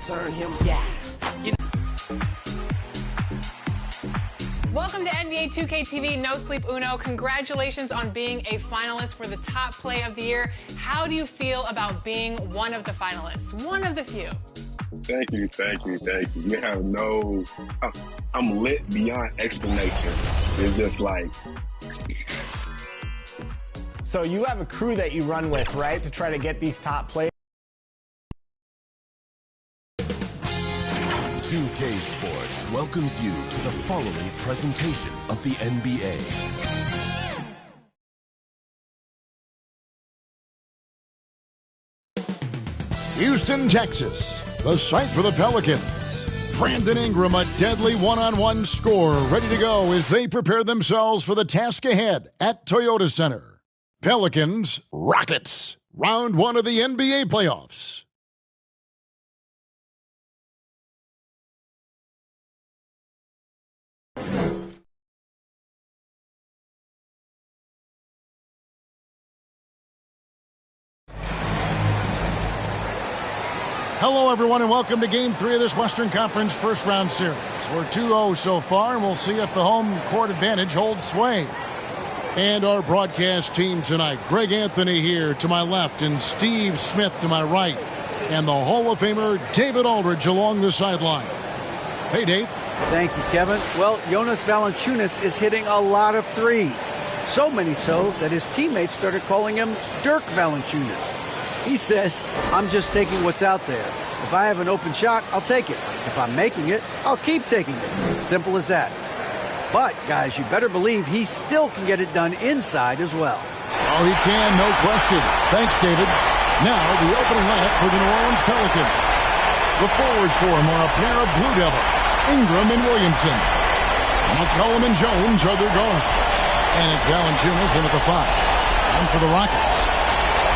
turn him, yeah. Welcome to NBA 2K TV No Sleep Uno. Congratulations on being a finalist for the top play of the year. How do you feel about being one of the finalists? One of the few. Thank you. You have no, I'm lit beyond explanation. It's just like. So you have a crew that you run with, right, to try to get these top players? 2K Sports welcomes you to the following presentation of the NBA. Houston, Texas, the site for the Pelicans. Brandon Ingram, a deadly one-on-one scorer, ready to go as they prepare themselves for the task ahead at Toyota Center. Pelicans, Rockets, round one of the NBA playoffs. Hello, everyone, and welcome to Game 3 of this Western Conference first-round series. We're 2-0 so far, and we'll see if the home court advantage holds sway. And our broadcast team tonight, Greg Anthony here to my left and Steve Smith to my right, and the Hall of Famer David Aldridge along the sideline. Hey, Dave. Thank you, Kevin. Well, Jonas Valanciunas is hitting a lot of threes. So many so that his teammates started calling him Dirk Valanciunas. He says, I'm just taking what's out there. If I have an open shot, I'll take it. If I'm making it, I'll keep taking it. Simple as that. But, guys, you better believe he still can get it done inside as well. Oh, he can, no question. Thanks, David. Now, the opening lineup for the New Orleans Pelicans. The forwards for him are a pair of Blue Devils, Ingram and Williamson. McCollum and Jones are their guards. And it's Valanciunas in at the 5. And for the Rockets,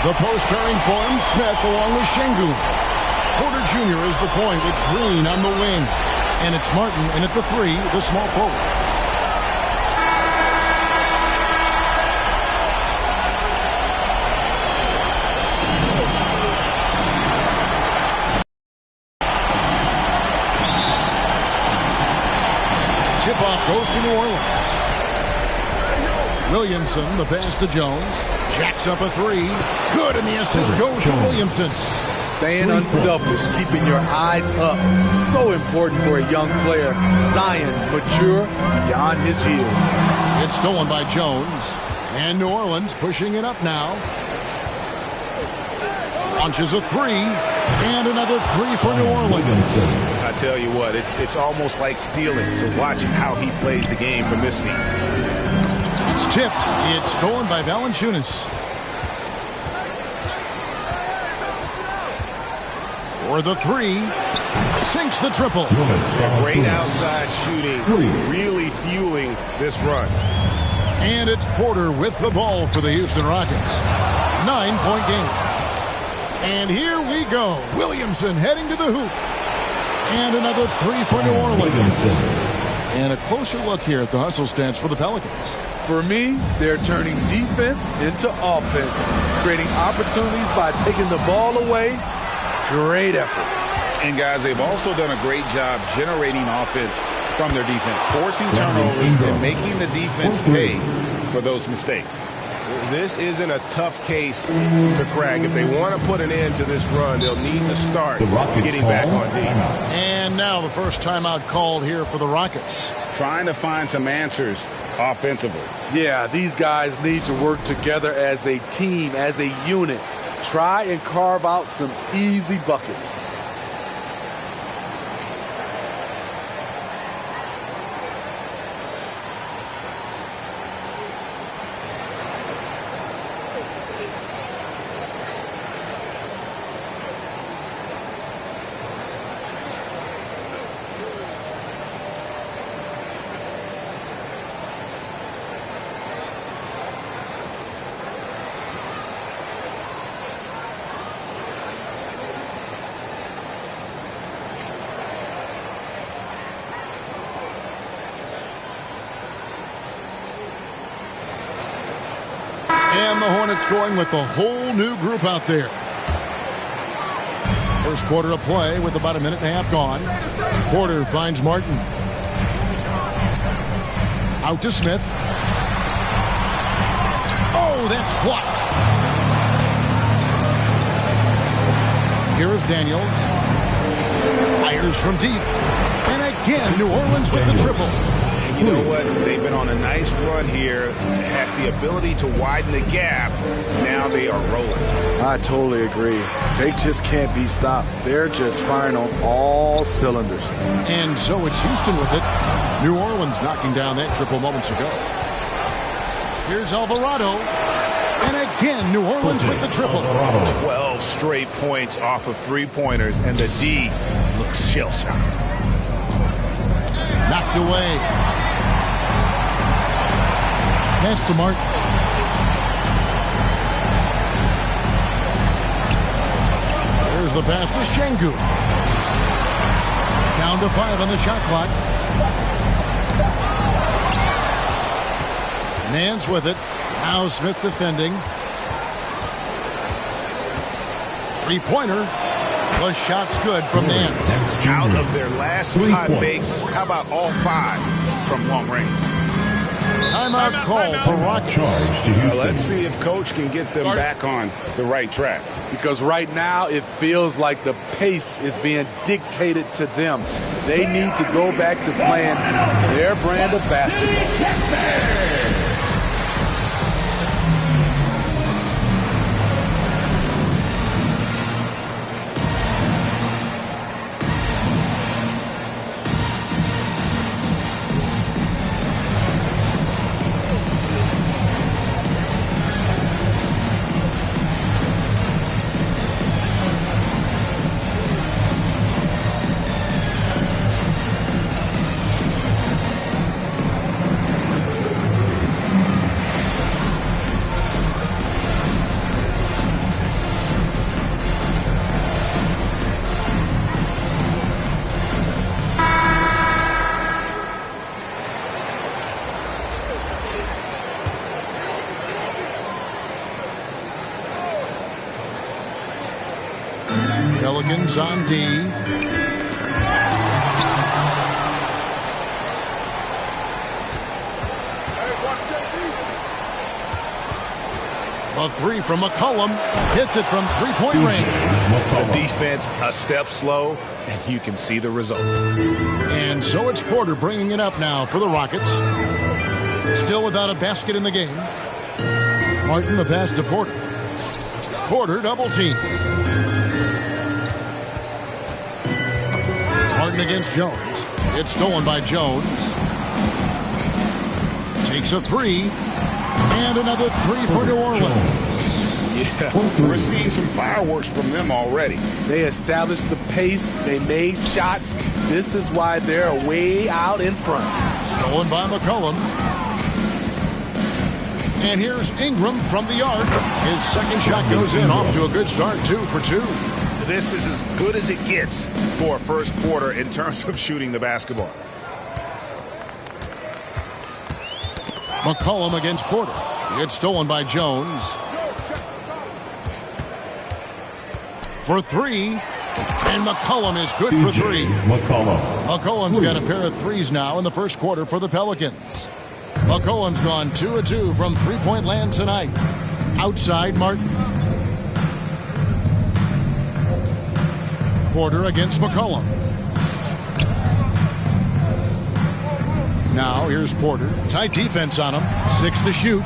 the post pairing for him, Smith along with Şengün. Porter Jr. is the point with Green on the wing. And it's Martin in at the 3, the small forward. Tip-off goes to New Orleans. Williamson, the pass to Jones. Jacks up a 3. Good, and the assist goes to Williamson. Staying unselfish, keeping your eyes up. So important for a young player. Zion, mature beyond his years. It's stolen by Jones. And New Orleans pushing it up now. Launches a 3. And another 3 for New Orleans. I tell you what, it's almost like stealing to watch how he plays the game from this seat. It's tipped. It's stolen by Valanciunas. For the 3. Sinks the triple. Great outside shooting. Really fueling this run. And it's Porter with the ball for the Houston Rockets. 9-point game. And here we go. Williamson heading to the hoop. And another 3 for New Orleans. And a closer look here at the hustle stance for the Pelicans. For me, they're turning defense into offense, creating opportunities by taking the ball away. Great effort. And, guys, they've also done a great job generating offense from their defense, forcing turnovers and making the defense pay for those mistakes. This isn't a tough case to crack. If they want to put an end to this run, they'll need to start getting back on D. And now the first timeout called here for the Rockets. Trying to find some answers offensively. Yeah, these guys need to work together as a team, as a unit. Try and carve out some easy buckets. And the Hornets going with a whole new group out there. First quarter of play with about a minute and a half gone. Porter finds Martin. Out to Smith. Oh, that's blocked. Here is Daniels. Fires from deep. And again, New Orleans with the triple. And you know what? They've been on a nice run here. Have the ability to widen the gap. Now they are rolling. I totally agree. They just can't be stopped. They're just firing on all cylinders. And so it's Houston with it. New Orleans knocking down that triple moments ago. Here's Alvarado. And again, New Orleans with the triple. 12 straight points off of three-pointers, and the D looks shell-shocked. Knocked away. Pass to Martin. There's the pass to Şengün. Down to 5 on the shot clock. Nance with it. Now Smith defending. Three-pointer. The shot's good from Nance. Out of their last 5 makes, how about all 5 from long range? Timeout call for Rockets. Let's see if Coach can get them back on the right track. Because right now it feels like the pace is being dictated to them. They need to go back to playing their brand of basketball. Pelicans on D. A three from McCollum. Hits it from three-point range. The defense a step slow, and you can see the result. And so it's Porter bringing it up now for the Rockets. Still without a basket in the game. Martin the pass to Porter. Porter double team. Martin against Jones. It's stolen by Jones. Takes a three. And another three for New Orleans. Yeah, we're seeing some fireworks from them already. They established the pace. They made shots. This is why they're way out in front. Stolen by McCollum. And here's Ingram from the arc. His second shot goes in, off to a good start, 2 for 2. This is as good as it gets for a first quarter in terms of shooting the basketball. McCollum against Porter. It's stolen by Jones. For three. And McCollum is good for three. McCollum's got a pair of threes now in the first quarter for the Pelicans. McCollum's gone 2 of 2 from three-point land tonight. Outside Martin. Porter against McCollum. Now here's Porter. Tight defense on him. 6 to shoot.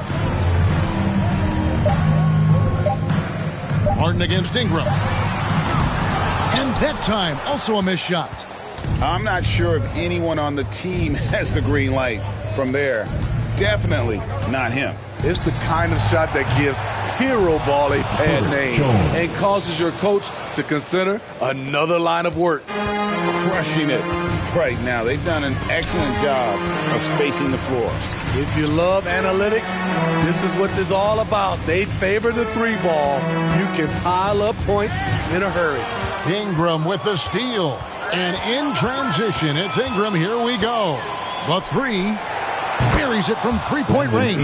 Martin against Ingram. And that time, also a missed shot. I'm not sure if anyone on the team has the green light from there. Definitely not him. It's the kind of shot that gives hero ball a bad name and causes your coach to consider another line of work. Crushing it right now. They've done an excellent job of spacing the floor. If you love analytics, this is what this is all about. They favor the three ball. You can pile up points in a hurry. Ingram with the steal. And in transition, it's Ingram. Here we go. The three buries it from three-point range.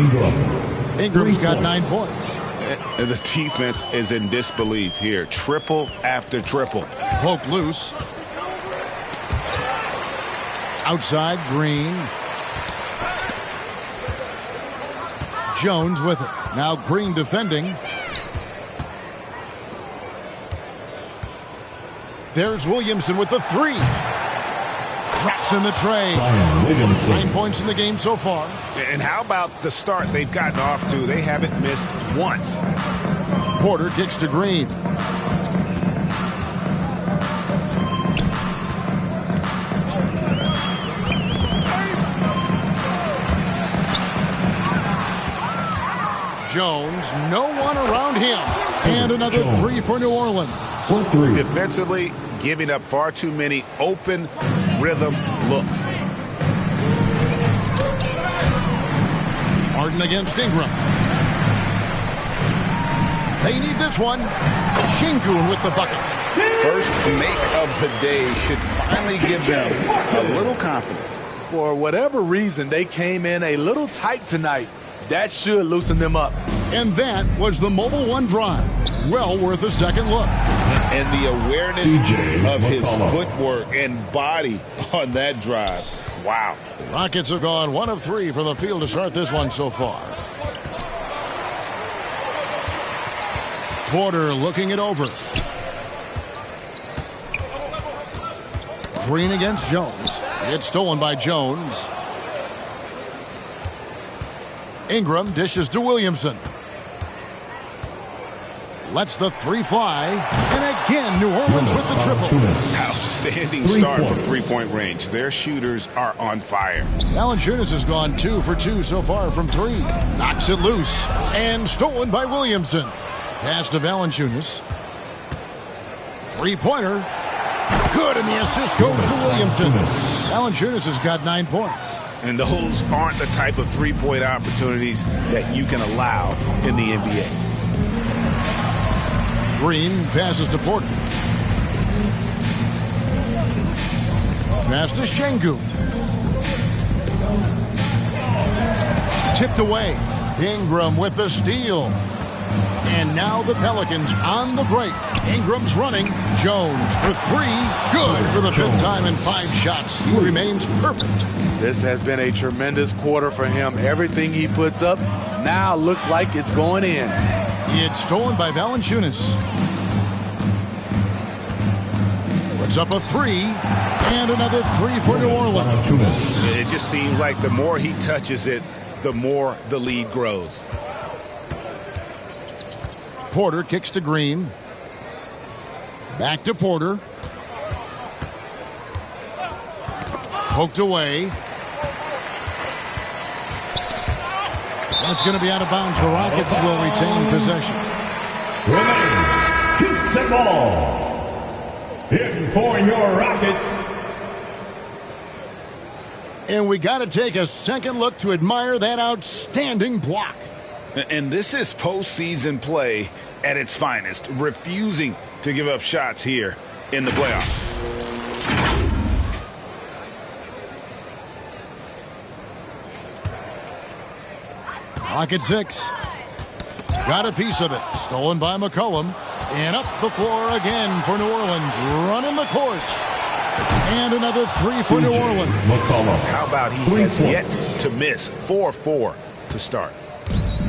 Ingram's got 9 points. And the defense is in disbelief here. Triple after triple. Poke loose. Outside, Green. Jones with it. Now Green defending. There's Williamson with the three. Drops in the tray. 9 points in the game so far. And how about the start they've gotten off to? They haven't missed once. Porter kicks to Green. Jones, no one around him. And another three for New Orleans. Defensively, giving up far too many open rhythm looks. Harden against Ingram. They need this one. Şengün with the bucket. First make of the day should finally give them a little confidence. For whatever reason, they came in a little tight tonight. That should loosen them up. And that was the Mobile One drive. Well worth a second look. And the awareness of his footwork and body on that drive. Wow. The Rockets have gone 1 of 3 from the field to start this one so far. Porter looking it over. Green against Jones. It's stolen by Jones. Ingram dishes to Williamson. Lets the three fly. And again, New Orleans with the triple. Outstanding start from three-point range. Their shooters are on fire. Valanciunas has gone 2 for 2 so far from 3. Knocks it loose. And stolen by Williamson. Pass to Valanciunas. Three-pointer. Good, and the assist goes to Williamson. Valanciunas has got 9 points. And those aren't the type of three-point opportunities that you can allow in the NBA. Green passes to Porter. Pass to Şengün. Tipped away. Ingram with the steal. And now the Pelicans on the break. Ingram's running. Jones for 3. Good for the 5th time in 5 shots. He remains perfect. This has been a tremendous quarter for him. Everything he puts up now looks like it's going in. It's stolen by Valanciunas. Puts up a 3. And another 3 for New Orleans. It just seems like the more he touches it, the more the lead grows. Porter kicks to Green. Back to Porter. Poked away. That's going to be out of bounds. The Rockets will retain possession. Houston ball. In for your Rockets. And we got to take a second look to admire that outstanding block. And this is postseason play at its finest, refusing to give up shots here in the playoffs. Clock at 6. Got a piece of it. Stolen by McCollum. And up the floor again for New Orleans. Running the court. And another 3 for New Orleans. How about he has yet to miss 4-4 to start.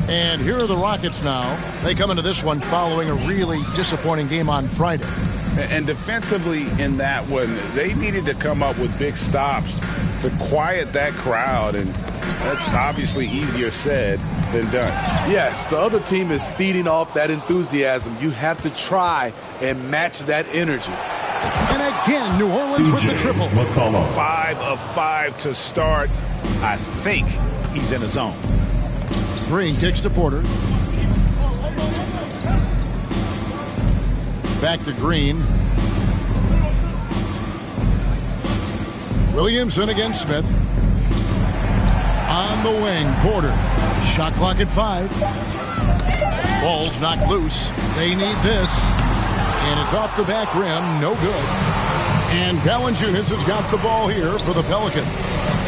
And here are the Rockets now. They come into this one following a really disappointing game on Friday. And defensively in that one, they needed to come up with big stops to quiet that crowd. And that's obviously easier said than done. Yes, the other team is feeding off that enthusiasm. You have to try and match that energy. And again, New Orleans with the triple. 5 of 5 to start. I think he's in a zone. Green kicks to Porter. Back to Green. Williamson against Smith. On the wing, Porter. Shot clock at 5. Ball's knocked loose. They need this. And it's off the back rim. No good. And Valanciunas has got the ball here for the Pelicans.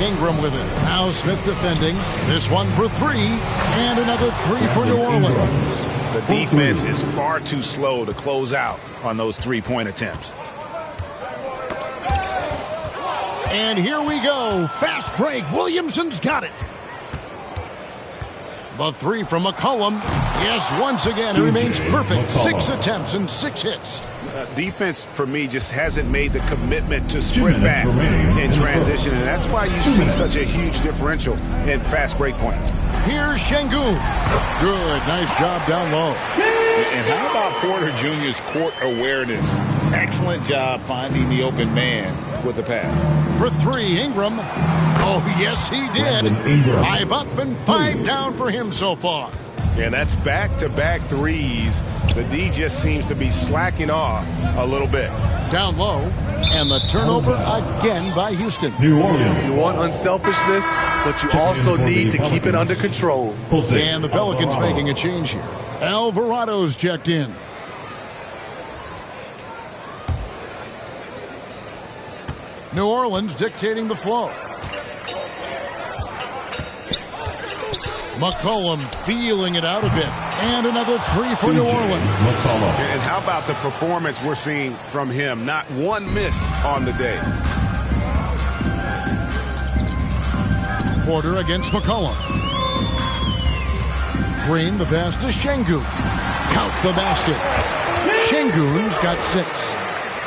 Ingram with it. Now Smith defending. This one for 3. And another 3 for New Orleans. The defense is far too slow to close out on those three-point attempts. And here we go. Fast break. Williamson's got it. The three from McCollum. Yes, once again, it remains perfect. 6 attempts and 6 hits. Defense, for me, just hasn't made the commitment to sprint back in transition, and that's why you see such a huge differential in fast break points. Here's Şengün. Good, nice job down low. And how about Porter Jr.'s court awareness? Excellent job finding the open man with the pass. For 3, Ingram. Oh, yes, he did. 5 up and 5 down for him so far. And that's back-to-back threes. The D just seems to be slacking off a little bit. Down low, and the turnover again by Houston. New Orleans. You want unselfishness, but you also need to keep it under control. And the Pelicans making a change here. Alvarado's checked in. New Orleans dictating the flow. McCollum feeling it out a bit. And another 3 for New Orleans. And how about the performance we're seeing from him? Not one miss on the day. Porter against McCollum. Green, the pass to Şengün. Count the basket. Şengün's got 6.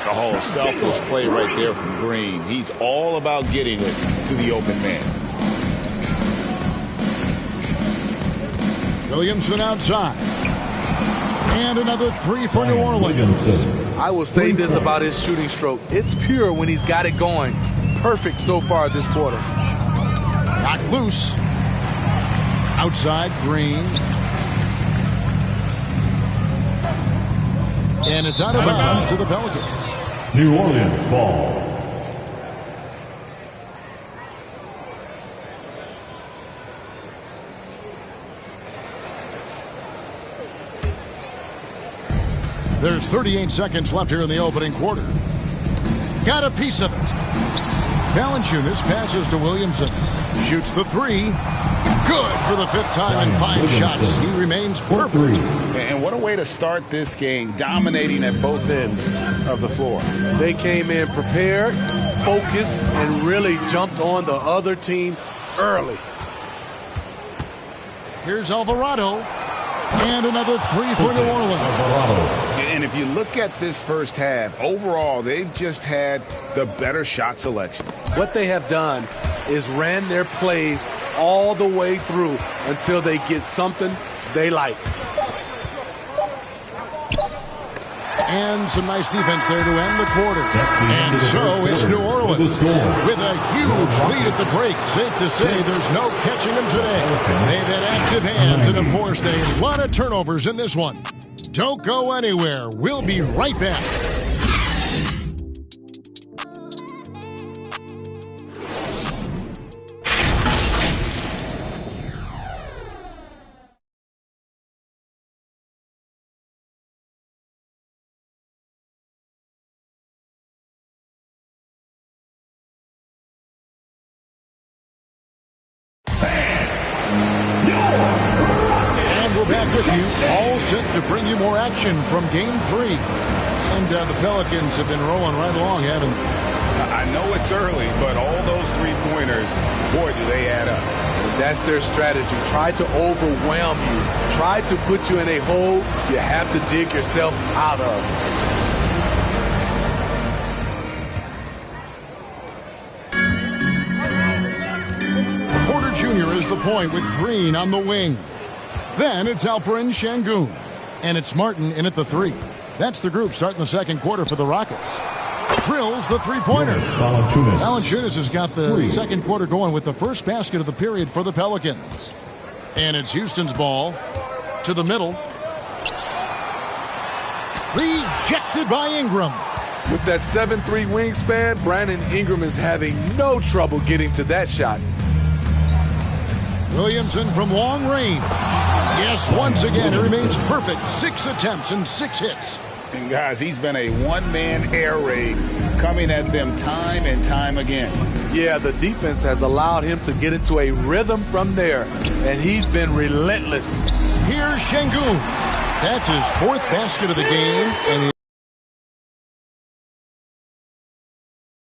The whole selfless play right there from Green. He's all about getting it to the open man. Williamson outside. And another 3 for New Orleans. I will say this about his shooting stroke. It's pure when he's got it going. Perfect so far this quarter. Knocked loose. Outside, Green. And it's out of bounds to the Pelicans. New Orleans ball. There's 38 seconds left here in the opening quarter. Got a piece of it. Valanciunas passes to Williamson. Shoots the 3. Good for the 5th time in 5 shots. He remains perfect. And what a way to start this game, dominating at both ends of the floor. They came in prepared, focused, and really jumped on the other team early. Here's Alvarado. And another 3 for New Orleans. And if you look at this first half, overall, they've just had the better shot selection. What they have done is ran their plays all the way through until they get something they like. And some nice defense there to end the quarter. And so it's New Orleans with a huge lead at the break. Safe to say there's no catching them today. They've had active hands and have forced a lot of turnovers in this one. Don't go anywhere. We'll be right back. With you, all set to bring you more action from Game 3. And the Pelicans have been rolling right along, haven't they? I know it's early, but all those three-pointers, boy, do they add up. And that's their strategy. Try to overwhelm you. Try to put you in a hole you have to dig yourself out of. Porter Jr. is the point with Green on the wing. Then it's Alperen Şengün. And it's Martin in at the 3. That's the group starting the second quarter for the Rockets. Drills the three-pointer. Valanciunas has got the second quarter going with the first basket of the period for the Pelicans. And it's Houston's ball to the middle. Rejected by Ingram. With that 7'3" wingspan, Brandon Ingram is having no trouble getting to that shot. Williamson from long range. Yes, once again, it remains perfect. 6 attempts and 6 hits. And guys, he's been a one-man air raid coming at them time and time again. Yeah, the defense has allowed him to get into a rhythm from there, and he's been relentless. Here's Şengün. That's his 4th basket of the game. And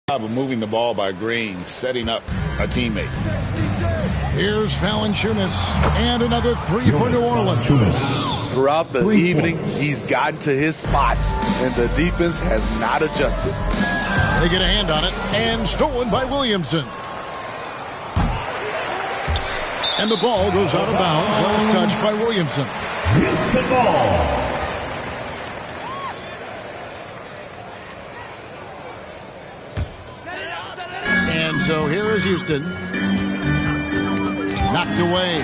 of moving the ball by Green, setting up a teammate. here's Valanciunas, and another 3 for New Orleans. Throughout the evening, he's gotten to his spots, and the defense has not adjusted. They get a hand on it, and stolen by Williamson. And the ball goes out of bounds. Last touch by Williamson. Houston ball. And so here is Houston. Knocked away.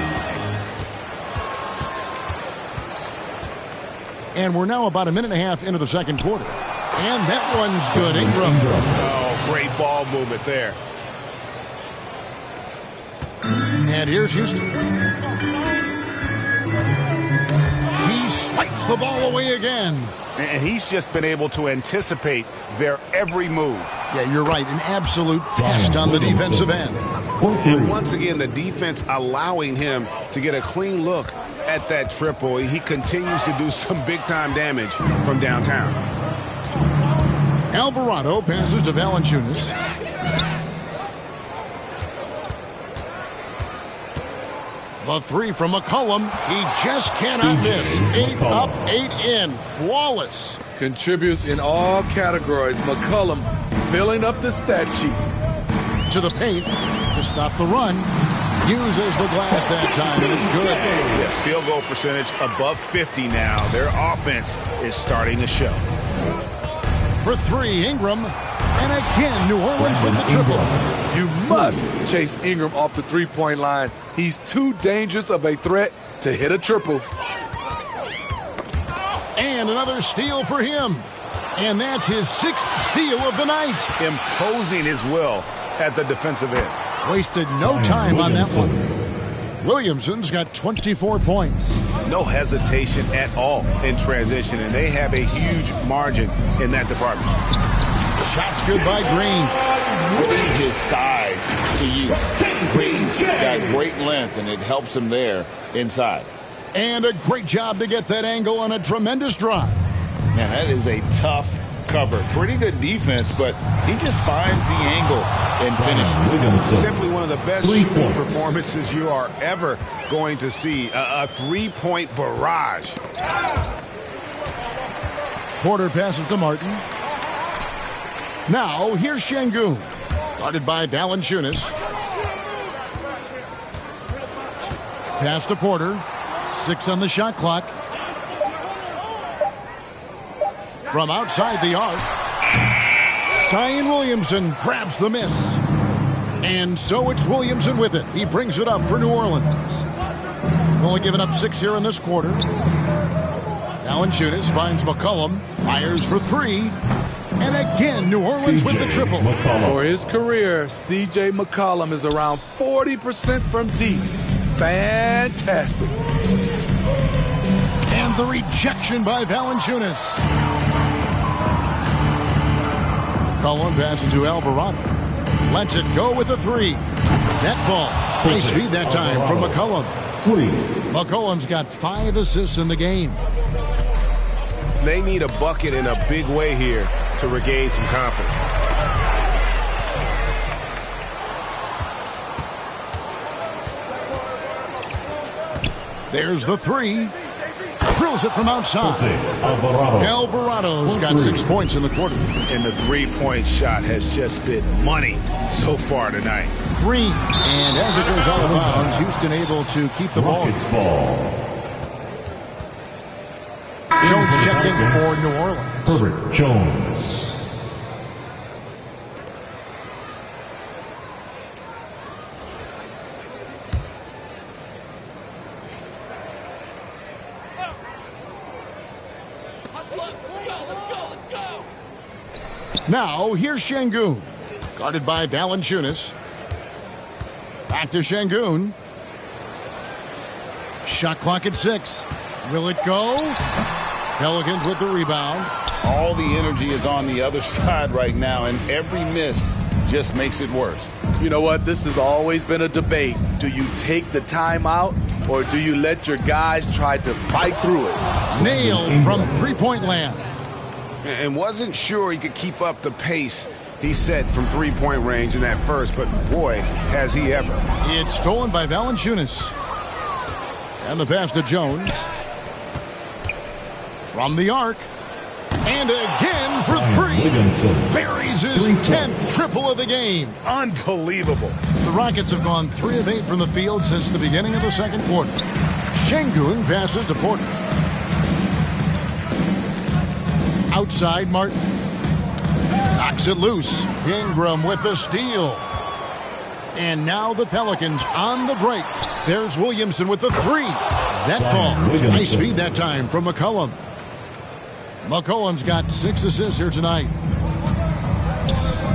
And we're now about a minute and a half into the second quarter. And that one's good. Ingram. Oh, great ball movement there. And here's Houston. He swipes the ball away again. And he's just been able to anticipate their every move. Yeah, you're right. An absolute pest on the defensive end. And once again, the defense allowing him to get a clean look at that triple. He continues to do some big-time damage from downtown. Alvarado passes to Valanciunas. The 3 from McCollum. He just cannot miss. 8 up, 8 in. Flawless. Contributes in all categories. McCollum filling up the stat sheet. To the paint to stop the run. Uses the glass that time, and it's good. Yeah, field goal percentage above 50 now. Their offense is starting to show. For 3, Ingram. And again, New Orleans with the triple. You must chase Ingram off the three-point line. He's too dangerous of a threat to hit a triple. And another steal for him. And that's his 6th steal of the night. Imposing his will at the defensive end. Wasted no time on that one. Williamson's got 24 points. No hesitation at all in transition, and they have a huge margin in that department. Shots good by Green. Putting his size to use. Green's got great length, and it helps him there inside. And a great job to get that angle on a tremendous drive. Man, that is a tough cover. Pretty good defense, but he just finds the angle and finishes. Simply one of the best shooting performances you are ever going to see. A three-point barrage. Porter passes to Martin. Now, here's Şengün. Guarded by Valanciunas. Pass to Porter. 6 on the shot clock. From outside the arc. Zion Williamson grabs the miss. And so it's Williamson with it. He brings it up for New Orleans. Only given up 6 here in this quarter. Valanciunas finds McCollum. Fires for 3. And again, New Orleans with the triple. For his career, C.J. McCollum is around 40% from deep. Fantastic. And the rejection by Valanciunas. McCollum passes to Alvarado. Lets it go with a 3. That falls. Nice feed that time from McCollum. McCollum's got 5 assists in the game. They need a bucket in a big way here to regain some confidence. There's the 3. Drills it from outside. Alvarado's got 6 points in the quarter. And the three-point shot has just been money so far tonight. Green. And as it goes out of bounds, Houston able to keep the ball. Jones checking for New Orleans. Herbert Jones. Now, here's Şengün. Guarded by Valanciunas. Back to Şengün. Shot clock at 6. Will it go? Pelicans with the rebound. All the energy is on the other side right now, and every miss just makes it worse. You know what? This has always been a debate. Do you take the timeout, or do you let your guys try to fight through it? Nailed from three-point land. And wasn't sure he could keep up the pace he set from three-point range in that first, but boy, has he ever. It's stolen by Valanciunas. And the pass to Jones. From the arc. And again for three. Buries his 10th triple of the game. Unbelievable. The Rockets have gone 3 of 8 from the field since the beginning of the second quarter. Şengün passes to Porter. Outside Martin. Knocks it loose. Ingram with the steal. And now the Pelicans on the break. There's Williamson with the three. That falls. Nice feed that time from McCollum. McCollum's got 6 assists here tonight.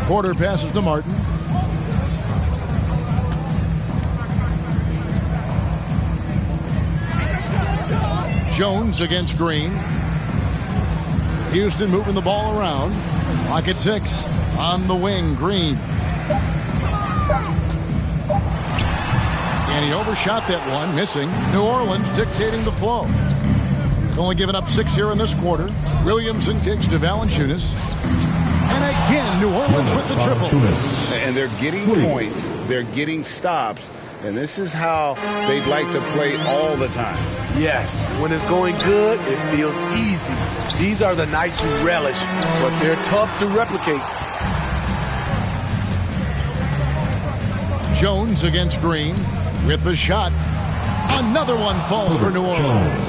Porter passes to Martin. Jones against Green. Houston moving the ball around. Clock at 6. On the wing, Green. And he overshot that one, missing. New Orleans dictating the flow. Only giving up 6 here in this quarter. Williamson kicks to Valanciunas. And again, New Orleans with the triple. And they're getting points. They're getting stops. And this is how they'd like to play all the time. Yes, when it's going good, it feels easy. These are the nights you relish, but they're tough to replicate. Jones against Green with the shot. Another one falls for New Orleans.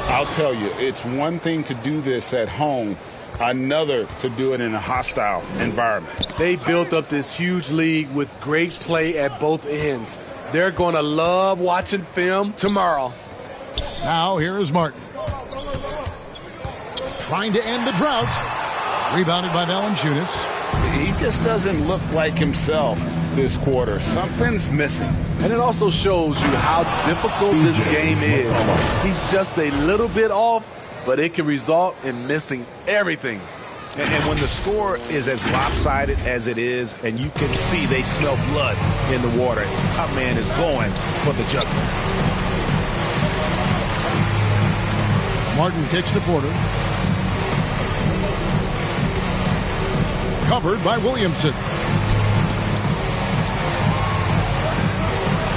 I'll tell you, it's one thing to do this at home, another to do it in a hostile environment. They built up this huge league with great play at both ends. They're going to love watching film tomorrow. Now here is Martin. Trying to end the drought. Rebounded by Valanciunas. He just doesn't look like himself this quarter. Something's missing. And it also shows you how difficult this game is. He's just a little bit off, but it can result in missing everything. And when the score is as lopsided as it is, and you can see they smell blood in the water, our man is going for the jugular. Martin kicks to Porter. Covered by Williamson.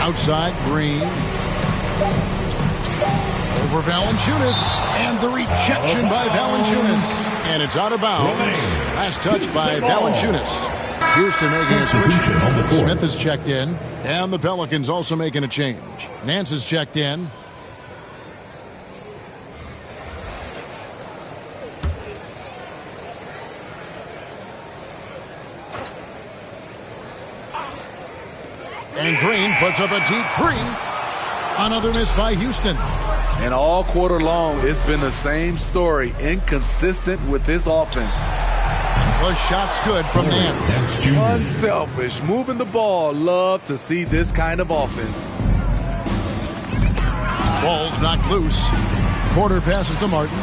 Outside, Green. Over Valanciunas. And the rejection by Valanciunas. And it's out of bounds. Last touch by Valanciunas. Houston making a switch. Smith is checked in. And the Pelicans also making a change. Nance is checked in. And Green puts up a deep three. Another miss by Houston. And all quarter long, it's been the same story. Inconsistent with his offense. The shot's good from Nance. Unselfish, moving the ball. Love to see this kind of offense. Ball's knocked loose. Porter passes to Martin.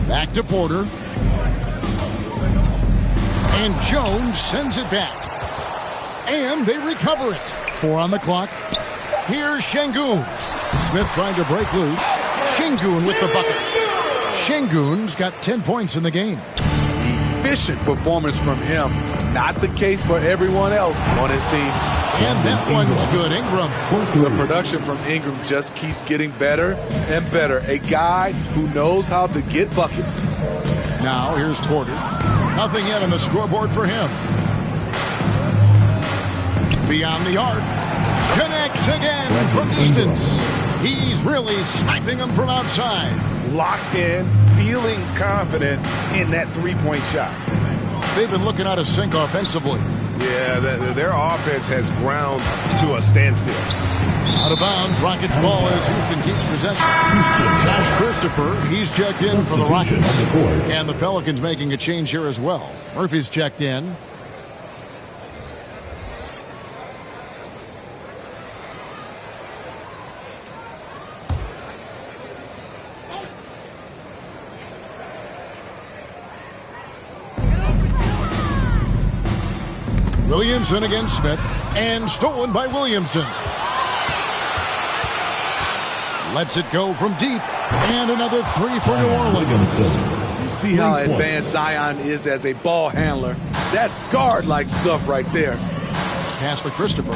Back to Porter. And Jones sends it back. And they recover it. 4 on the clock. Here's Şengün. Smith trying to break loose. Şengün with the bucket. Şengün's got 10 points in the game. Efficient performance from him. Not the case for everyone else on his team. And that one's good. Ingram. The production from Ingram just keeps getting better and better. A guy who knows how to get buckets. Now here's Porter. Nothing yet on the scoreboard for him. Beyond the arc. Connects again from distance. He's really sniping them from outside. Locked in, feeling confident in that three-point shot. They've been looking out of sync offensively. Yeah, their offense has ground to a standstill. Out of bounds, Rockets ball as Houston keeps possession. Josh Christopher, he's checked in for the Rockets. And the Pelicans making a change here as well. Murphy's checked in. Williamson against Smith, and stolen by Williamson. Lets it go from deep. And another three for New Orleans. You see how advanced Zion is as a ball handler. That's guard-like stuff right there. Pass to Christopher.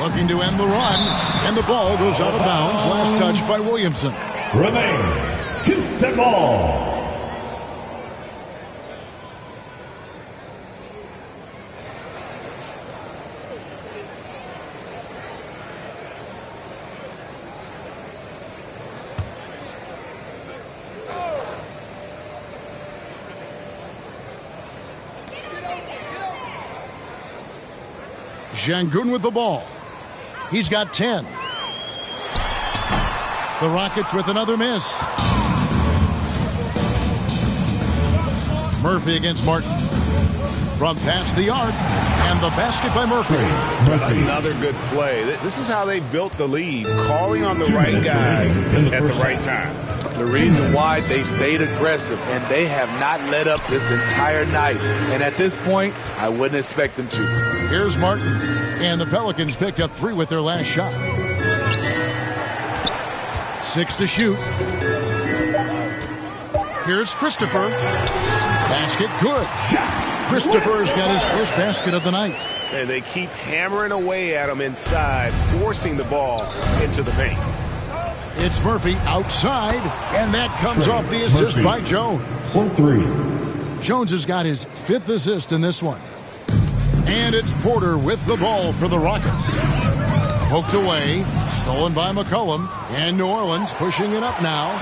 Looking to end the run. And the ball goes out of bounds. Last touch by Williamson. Remain Houston ball. Şengün with the ball. He's got 10. The Rockets with another miss. Murphy against Martin. From past the arc. And the basket by Murphy. Another good play. This is how they built the lead. Calling on the right guys at the right time. The reason why they've stayed aggressive, and they have not let up this entire night. And at this point, I wouldn't expect them to. Here's Martin. And the Pelicans picked up 3 with their last shot. 6 to shoot. Here's Christopher. Basket good. Christopher's got his first basket of the night. And they keep hammering away at him inside, forcing the ball into the paint. It's Murphy outside, and that comes off the assist by Jones. 1-3. Jones has got his 5th assist in this one. And it's Porter with the ball for the Rockets. Poked away, stolen by McCollum, and New Orleans pushing it up now.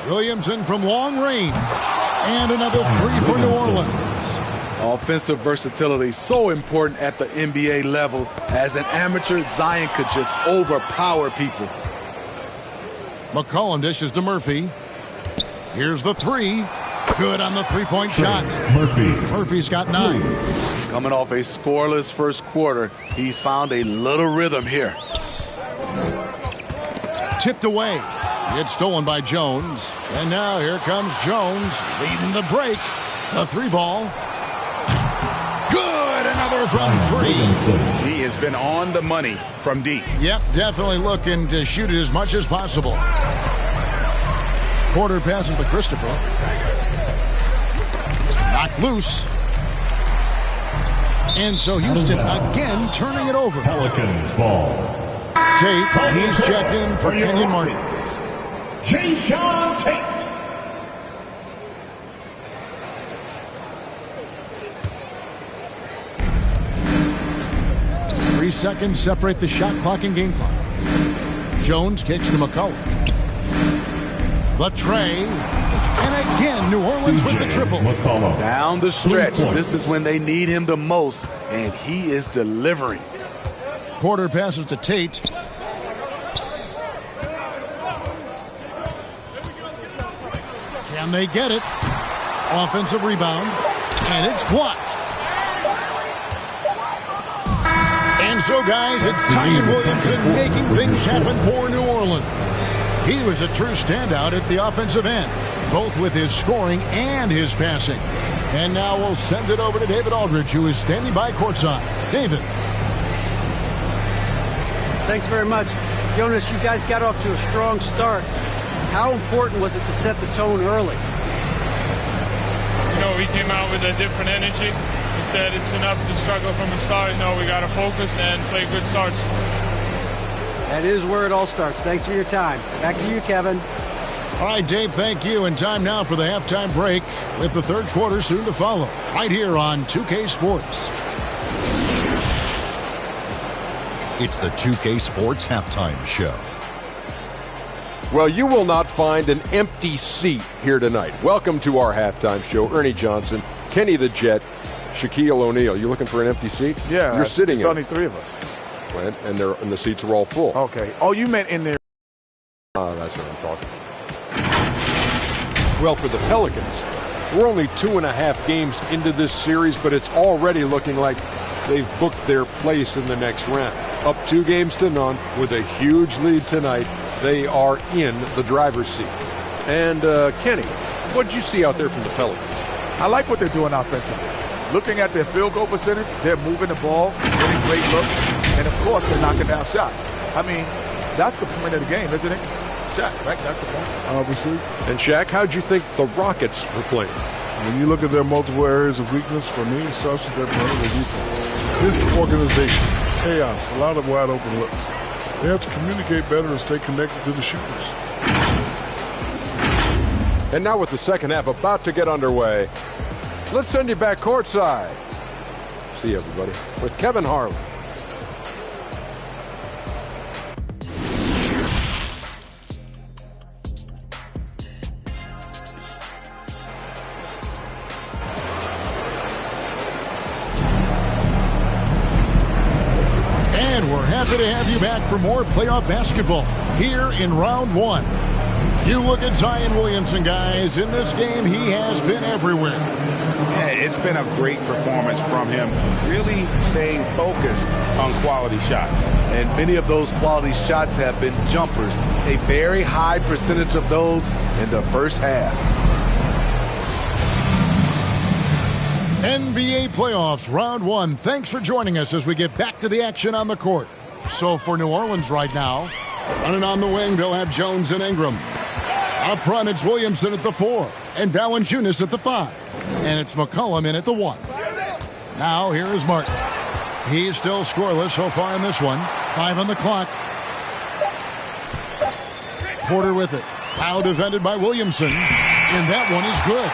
Williamson from long range, and another 3 for New Orleans. Offensive versatility so important at the NBA level. As an amateur, Zion could just overpower people. McCollum dishes to Murphy. Here's the 3. Good on the three-point shot. Murphy's got 9. Coming off a scoreless first quarter, he's found a little rhythm here. Tipped away. It's stolen by Jones. And now here comes Jones leading the break. A 3-ball. Good. Another from 3. He has been on the money from deep. Yep, definitely looking to shoot it as much as possible. Porter passes to Christopher. Knocked loose. And so Houston again turning it over. Pelicans ball. Tate, he's checked in for Kenyon Martin. Jason Tate. Three seconds separate the shot clock and game clock. Jones kicks to McCollum. The tray. And again, New Orleans with the triple. Down the stretch. This is when they need him the most, and he is delivering. Porter passes to Tate. Can they get it? Offensive rebound. And it's blocked. And so, guys, it's Zion Williamson making things happen for New Orleans. He was a true standout at the offensive end, both with his scoring and his passing. And now we'll send it over to David Aldridge, who is standing by courtside. David. Thanks very much. Jonas, you guys got off to a strong start. How important was it to set the tone early? You know, we came out with a different energy. We said it's enough to struggle from the start. You know, we got to focus and play good starts. That is where it all starts. Thanks for your time. Back to you, Kevin. All right, Dave, thank you. And time now for the halftime break with the third quarter soon to follow. Right here on 2K Sports. It's the 2K Sports Halftime Show. Well, you will not find an empty seat here tonight. Welcome to our halftime show. Ernie Johnson, Kenny the Jet, Shaquille O'Neal. You looking for an empty seat? Yeah. You're sitting in. There's only 3 of us. And the seats are all full. Okay. Oh, you meant in there. That's what I'm talking about. Well, for the Pelicans, we're only 2.5 games into this series, but it's already looking like they've booked their place in the next round. Up 2-0 with a huge lead tonight. They are in the driver's seat. And, Kenny, what did you see out there from the Pelicans? I like what they're doing offensively. Looking at their field goal percentage, they're moving the ball, getting great looks, and, of course, they're knocking down shots. I mean, That's the point of the game, isn't it? Shaq, right? That's the point. Obviously. And Shaq, how'd you think the Rockets were playing? When you look at their multiple areas of weakness, for me, it starts with their perimeter defense. This organization, chaos, a lot of wide open looks. They have to communicate better and stay connected to the shooters. And now with the second half about to get underway, let's send you back courtside. See you, everybody, with Kevin Harlan. And we're happy to have you back for more playoff basketball here in round one. You look at Zion Williamson, guys. In this game, he has been everywhere. Yeah, it's been a great performance from him, really staying focused on quality shots. And many of those quality shots have been jumpers, a very high percentage of those in the first half. NBA playoffs, round one. Thanks for joining us as we get back to the action on the court. So for New Orleans right now, running on the wing, they'll have Jones and Ingram. Up front, it's Williamson at the 4 and Valanciunas at the 5. And it's McCollum in at the 1. Now here is Martin. He's still scoreless so far in this one. 5 on the clock. Porter with it. Now defended by Williamson. And that one is good.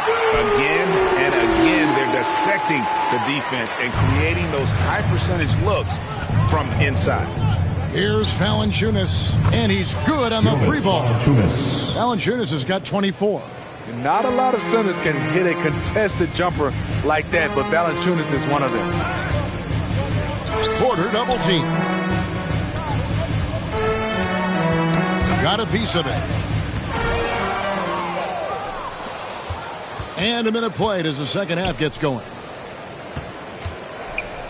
Again and again, they're dissecting the defense and creating those high percentage looks from inside. Here's Valanciunas, and he's good on the 3 ball. Valanciunas has got 24. Not a lot of centers can hit a contested jumper like that, but Valanciunas is one of them. Porter double team. Got a piece of it. And a minute played as the second half gets going.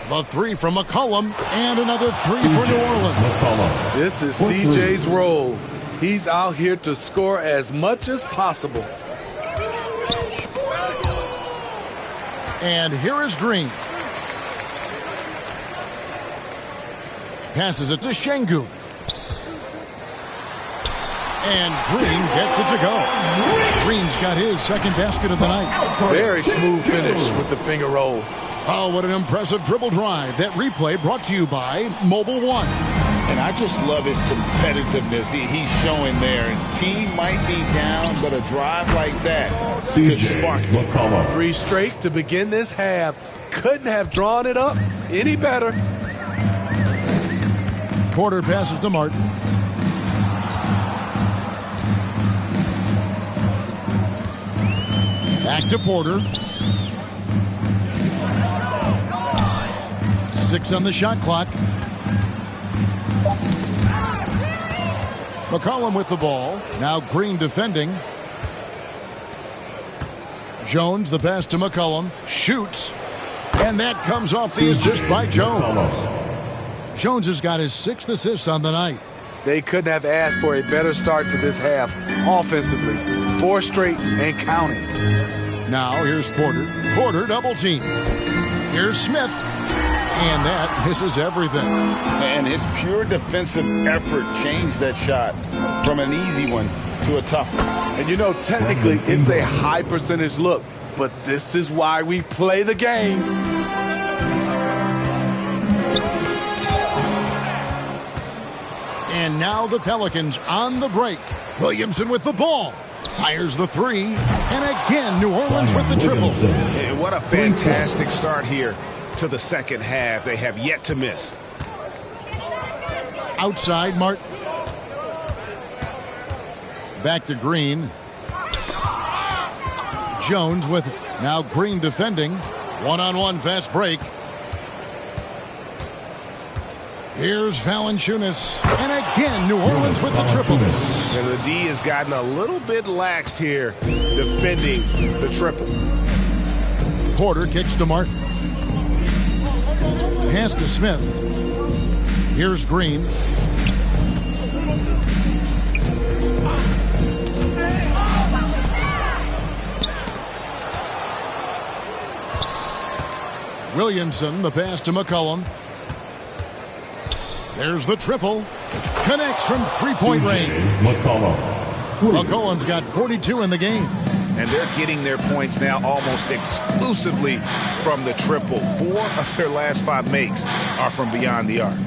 The 3 from McCollum, and another 3 for New Orleans. This is CJ's role. He's out here to score as much as possible. And here is Green. Passes it to Şengün. And Green gets it to go. Green's got his second basket of the night. Very smooth finish with the finger roll. Oh, what an impressive dribble drive. That replay brought to you by Mobile One. And I just love his competitiveness he's showing there. And team might be down, but a drive like that could spark them. 3 straight to begin this half. Couldn't have drawn it up any better. Porter passes to Martin. Back to Porter. 6 on the shot clock. McCollum with the ball. Now Green defending. Jones, the pass to McCollum. Shoots. And that comes off the assist by Jones. Jones has got his 6th assist on the night. They couldn't have asked for a better start to this half offensively. 4 straight and counting. Now here's Porter. Porter double team. Here's Smith. And that misses everything. And his pure defensive effort changed that shot from an easy one to a tough one. And you know, technically, it's a high percentage look, but this is why we play the game. And now the Pelicans on the break. Williamson with the ball. Fires the 3. And again, New Orleans with the triple. And what a fantastic start here to the second half. They have yet to miss. Outside, Martin. Back to Green. Jones with it. Now Green defending. One-on-one fast break. Here's Valanciunas. And again, New Orleans with the triple. And the D has gotten a little bit laxed here defending the triple. Porter kicks to Martin. Pass to Smith. Here's Green. Williamson, the pass to McCollum. There's the triple. Connects from three-point range. McCollum's got 42 in the game. And they're getting their points now almost exclusively from the triple. 4 of their last 5 makes are from beyond the arc.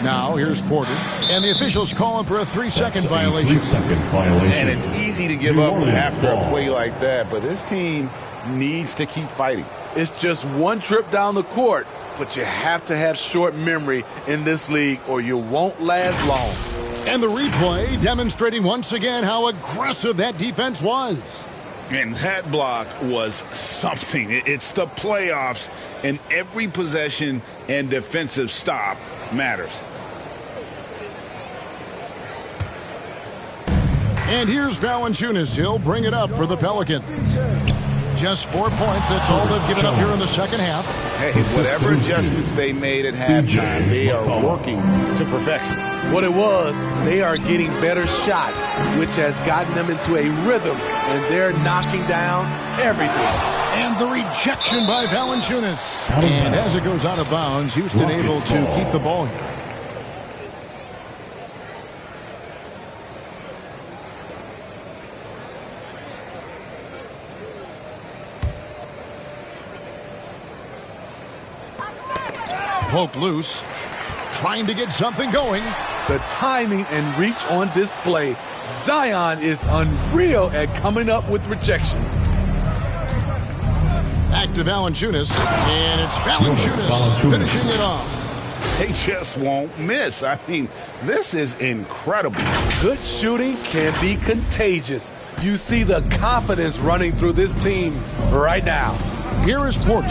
Now here's Porter. And the officials call him for a 3-second violation. And it's easy to give up after a play like that, but this team needs to keep fighting. It's just one trip down the court, but you have to have short memory in this league or you won't last long. And the replay demonstrating once again how aggressive that defense was. And that block was something. It's the playoffs, and every possession and defensive stop matters. And here's Valanciunas. He'll bring it up for the Pelicans. Just 4 points. That's all they've given up here in the second half. Hey, whatever adjustments they made at halftime, they are working to perfection. What it was, they are getting better shots, which has gotten them into a rhythm, and they're knocking down everything. And the rejection by Valanciunas. And as it goes out of bounds, Houston able to keep the ball here. Poked loose, trying to get something going. The timing and reach on display. Zion is unreal at coming up with rejections. Back to Valanciunas, and it's Valanciunas finishing it off. They just won't miss. I mean, this is incredible. Good shooting can be contagious. You see the confidence running through this team right now. Here is Porter.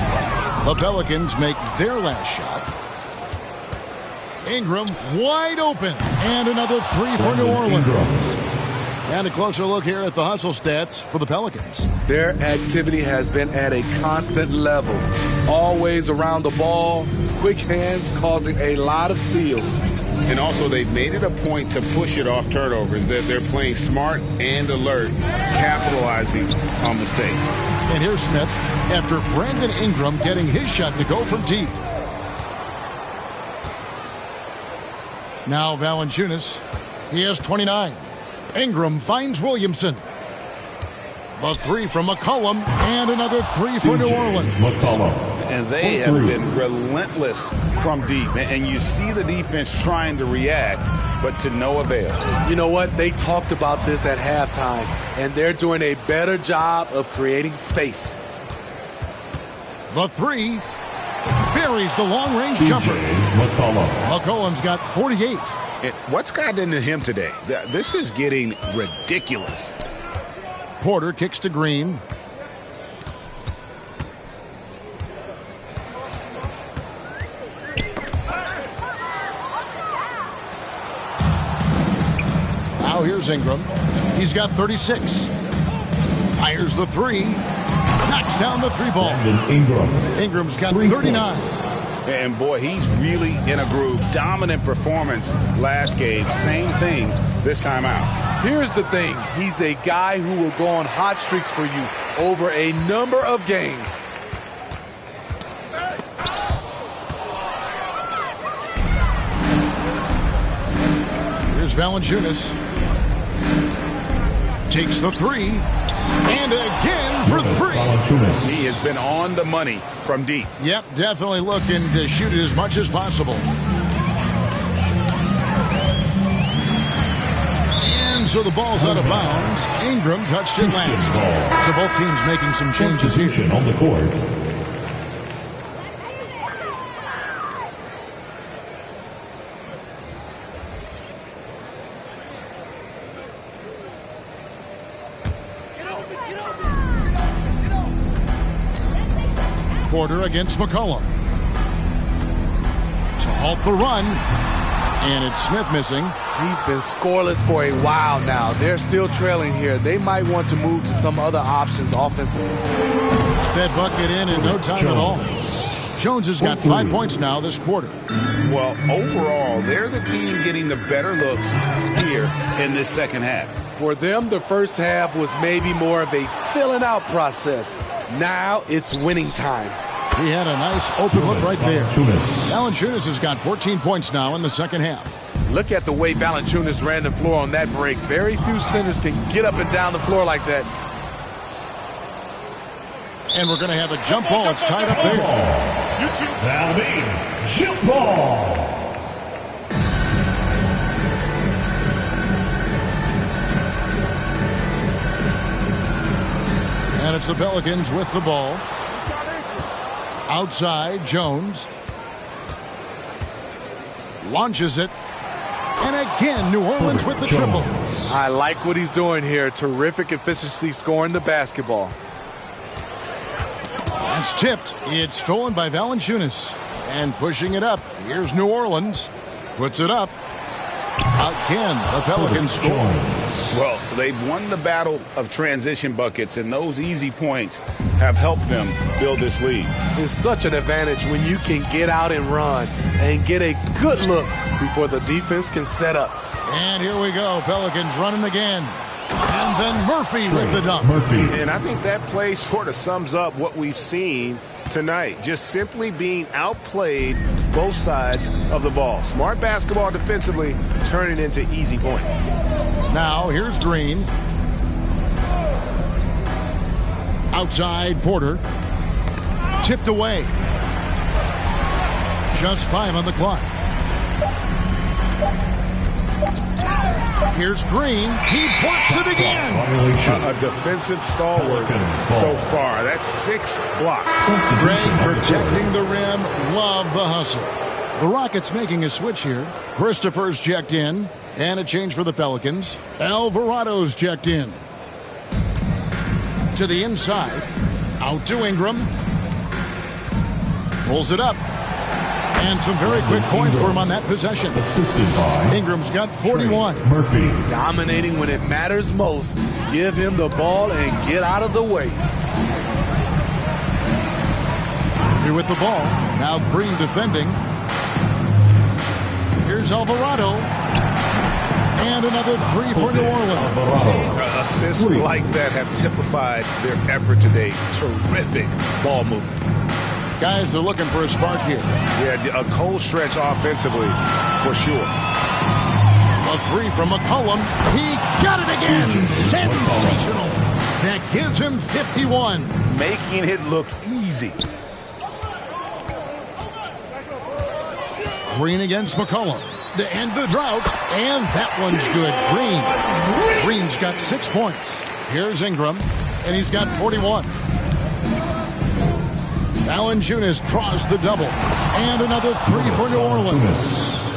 The Pelicans make their last shot. Ingram wide open. And another 3 for New Orleans. And a closer look here at the hustle stats for the Pelicans. Their activity has been at a constant level. Always around the ball. Quick hands causing a lot of steals. And also, they've made it a point to push it off turnovers. They're playing smart and alert, capitalizing on mistakes. And here's Smith after Brandon Ingram getting his shot to go from deep. Now Valanciunas. He has 29. Ingram finds Williamson. The 3 from McCollum. And another 3 for New Orleans. And they have been relentless from deep. And you see the defense trying to react, but to no avail. You know what? They talked about this at halftime, and they're doing a better job of creating space. The 3 buries the long-range jumper. McCollum's got 48. And what's gotten into him today? This is getting ridiculous. Porter kicks to Green. Now here's Ingram. He's got 36. Fires the 3. Knocks down the 3 ball. Ingram's got 39. And boy, he's really in a groove. Dominant performance last game. Same thing this time out. Here's the thing. He's a guy who will go on hot streaks for you over a number of games. Here's Valanciunas. Takes the 3. And again for 3. He has been on the money from deep. Yep, definitely looking to shoot it as much as possible. And so the ball's out of bounds. Ingram touched it last. So both teams making some changes here. On the court. Porter against McCollum. To halt the run. And it's Smith missing. He's been scoreless for a while now. They're still trailing here. They might want to move to some other options offensively. That bucket in no time at all. Jones has got 5 points now this quarter. Well, overall, they're the team getting the better looks here in this second half. For them, the first half was maybe more of a filling out process. Now it's winning time. He had a nice open look right there. Valanciunas has got 14 points now in the second half. Look at the way Valanciunas ran the floor on that break. Very few centers can get up and down the floor like that. And we're going to have a jump ball. It's tied up there. That'll be jump ball. And it's the Pelicans with the ball. Outside, Jones. Launches it. And again, New Orleans with the triple. I like what he's doing here. Terrific efficiency scoring the basketball. That's tipped. It's stolen by Valanciunas. And pushing it up. Here's New Orleans. Puts it up. Again, the Pelicans score. Well, they've won the battle of transition buckets, and those easy points have helped them build this lead. It's such an advantage when you can get out and run and get a good look before the defense can set up. And here we go. Pelicans running again. And then Murphy with the dunk. And I think that play sort of sums up what we've seen tonight. Just simply being outplayed both sides of the ball. Smart basketball defensively, turning into easy points. Now here's Green. Outside Porter. Tipped away. Just 5 on the clock. Here's Green. He blocks it again. A defensive stalwart so far. That's 6 blocks. Greg protecting the rim. Love the hustle. The Rockets making a switch here. Christopher's checked in. And a change for the Pelicans. Alvarado's checked in. To the inside. Out to Ingram. Pulls it up. And some very quick points for him on that possession. Ingram's got 41. Murphy. Dominating when it matters most. Give him the ball and get out of the way. Through with the ball. Now Green defending. Here's Alvarado. And another 3 for New Orleans. Assists like that have typified their effort today. Terrific ball movement. Guys are looking for a spark here. Yeah, a cold stretch offensively, for sure. A 3 from McCollum. He got it again. Sensational. That gives him 51. Making it look easy. Green against McCollum. To end the drought. And that one's good. Green's got 6 points. Here's Ingram. And he's got 41. Valanciunas draws the double. And another 3 for New Orleans.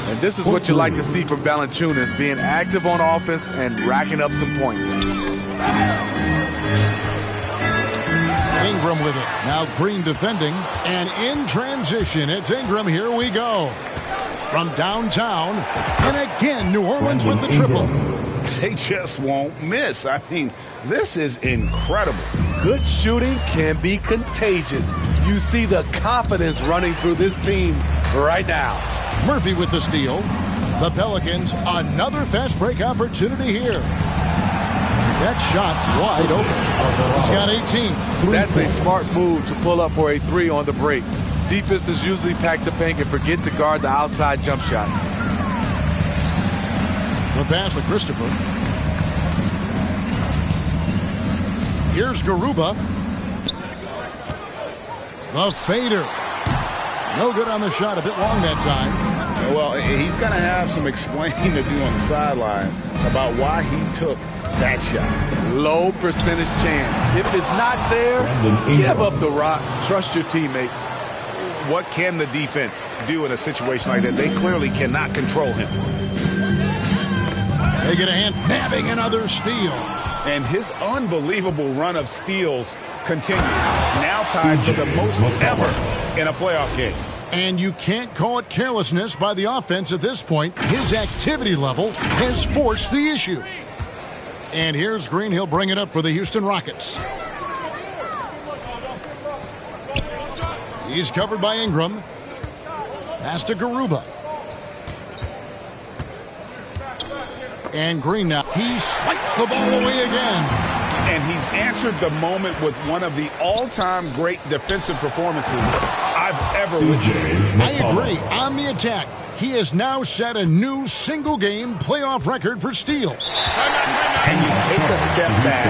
And this is what you like to see from Valanciunas, being active on offense and racking up some points. Ingram with it. Now Green defending. And in transition, it's Ingram. Here we go. From downtown. And again, New Orleans with the triple. They just won't miss. I mean, this is incredible. Good shooting can be contagious. You see the confidence running through this team right now. Murphy with the steal. The Pelicans, another fast break opportunity here. That shot wide open. He's got 18. That's a smart move to pull up for a 3 on the break. Defenses usually pack the paint and forget to guard the outside jump shot. The pass to Christopher. Here's Garuba. The fader. No good on the shot. A bit long that time. Well, he's going to have some explaining to do on the sideline about why he took that shot. Low percentage chance. If it's not there, give up the rock. Trust your teammates. What can the defense do in a situation like that? They clearly cannot control him. They get a hand nabbing another steal. And his unbelievable run of steals continues. Now tied for the most ever in a playoff game. And you can't call it carelessness by the offense at this point. His activity level has forced the issue. And here's Green. He'll bring it up for the Houston Rockets. He's covered by Ingram. Pass to Garuba. And Green now. He swipes the ball away again. And he's answered the moment with one of the all-time great defensive performances I've ever witnessed. I agree. On the attack, He has now set a new single-game playoff record for steals. And you take a step back.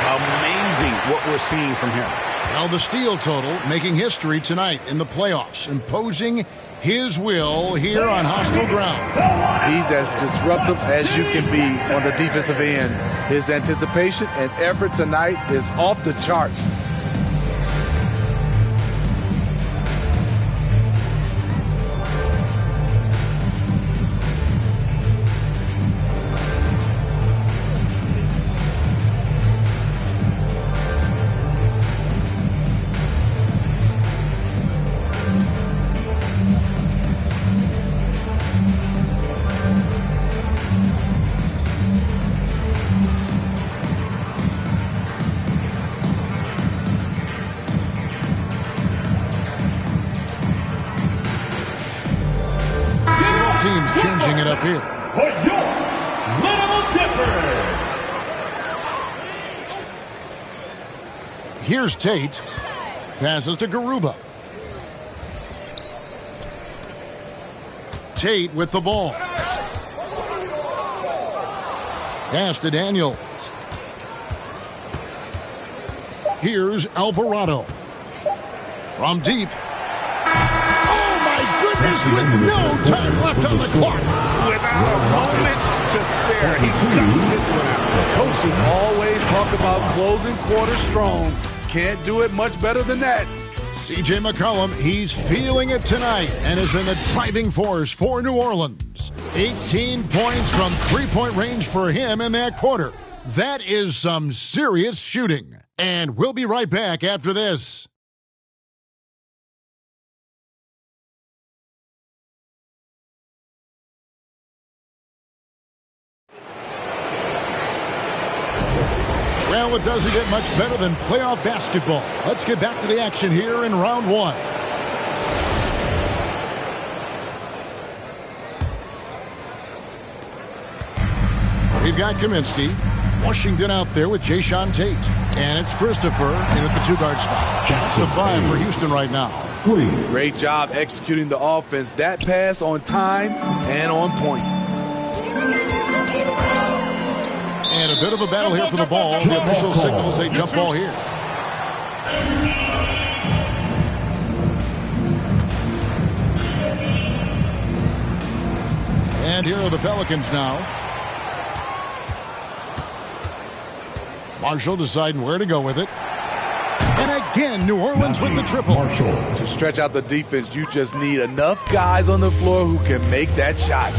Amazing what we're seeing from him. Well, the steal total making history tonight in the playoffs, imposing his will here on hostile ground. He's as disruptive as you can be on the defensive end. His anticipation and effort tonight is off the charts. Changing it up here. For your Little Dipper. Here's Tate. Passes to Garuba. Tate with the ball. Pass to Daniels. Here's Alvarado. From deep. With no time left on the clock. Without a moment to spare, he cuts this one out. Coaches always talk about closing quarters strong. Can't do it much better than that. C.J. McCollum, he's feeling it tonight and has been the driving force for New Orleans. 18 points from three-point range for him in that quarter. That is some serious shooting. And we'll be right back after this. Well, it doesn't get much better than playoff basketball. Let's get back to the action here in round one. We've got Kaminsky, Washington out there with Jayshawn Tate. And it's Christopher in at the two-guard spot. That's the 5 for Houston right now. Great job executing the offense. That pass on time and on point. And a bit of a battle here for the ball. The official signals a jump ball here. And here are the Pelicans now. Marshall deciding where to go with it. And again, New Orleans with the triple. To stretch out the defense, you just need enough guys on the floor who can make that shot.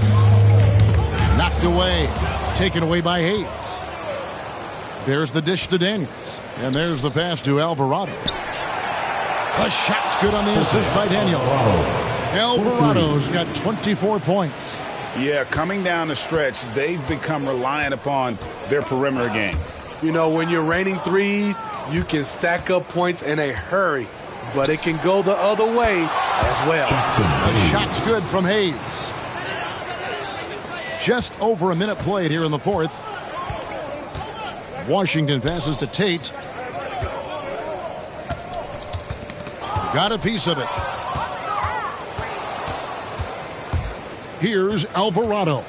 Knocked away. Taken away by Hayes. There's the dish to Daniels. And there's the pass to Alvarado. The shot's good on the assist by Daniels. Alvarado's got 24 points. Yeah, coming down the stretch, they've become reliant upon their perimeter game. You know, when you're raining threes, you can stack up points in a hurry, but it can go the other way as well. The shot's good from Hayes. Just over a minute played here in the fourth. Washington passes to Tate. Got a piece of it. Here's Alvarado.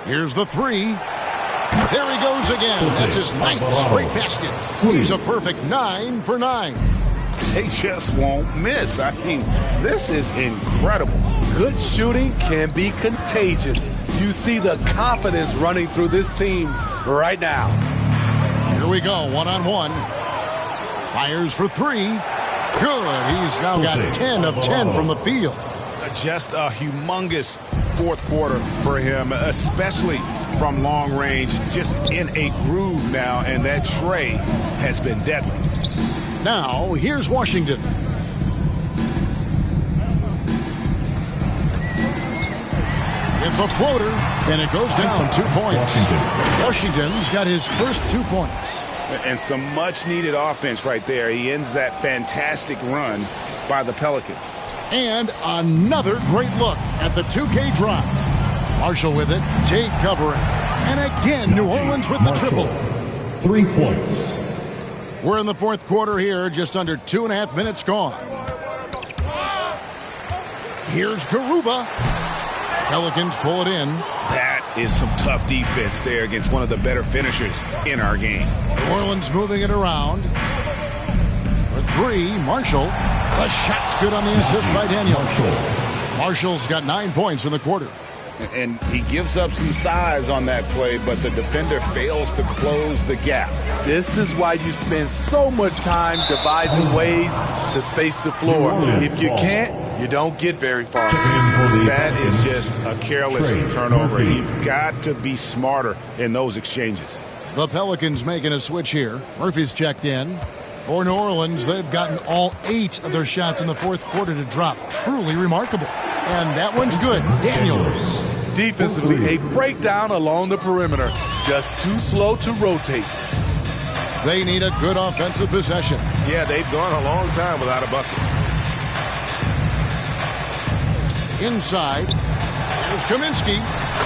Here's the 3. There he goes again. That's his 9th straight basket. He's a perfect 9 for 9. They just won't miss. I mean, this is incredible. Good shooting can be contagious. You see the confidence running through this team right now. Here we go, one-on-one. Fires for 3. Good. He's now got 10 of 10 from the field. Just a humongous fourth quarter for him, especially from long range. Just in a groove now, and that tray has been deadly. Now, here's Washington. With the floater, and it goes down 2 points. Washington's got his first 2 points. And some much-needed offense right there. He ends that fantastic run by the Pelicans. And another great look at the 2K drive. Marshall with it, Tate covering. And again, New Orleans with the triple. 3 points. We're in the fourth quarter here, just under 2.5 minutes gone. Here's Garuba. Pelicans pull it in. That is some tough defense there against one of the better finishers in our game. New Orleans moving it around. For three, Marshall. The shot's good on the assist by Daniels. Marshall's got 9 points in the quarter. And he gives up some size on that play, but the defender fails to close the gap. This is why you spend so much time devising ways to space the floor. If you can't, you don't get very far. That is just a careless turnover. You've got to be smarter in those exchanges. The Pelicans making a switch here. Murphy's checked in. For New Orleans, they've gotten all 8 of their shots in the fourth quarter to drop. Truly remarkable. And that one's good. Daniels. Defensively, a breakdown along the perimeter. Just too slow to rotate. They need a good offensive possession. Yeah, they've gone a long time without a bucket. Inside. Here's Kaminsky.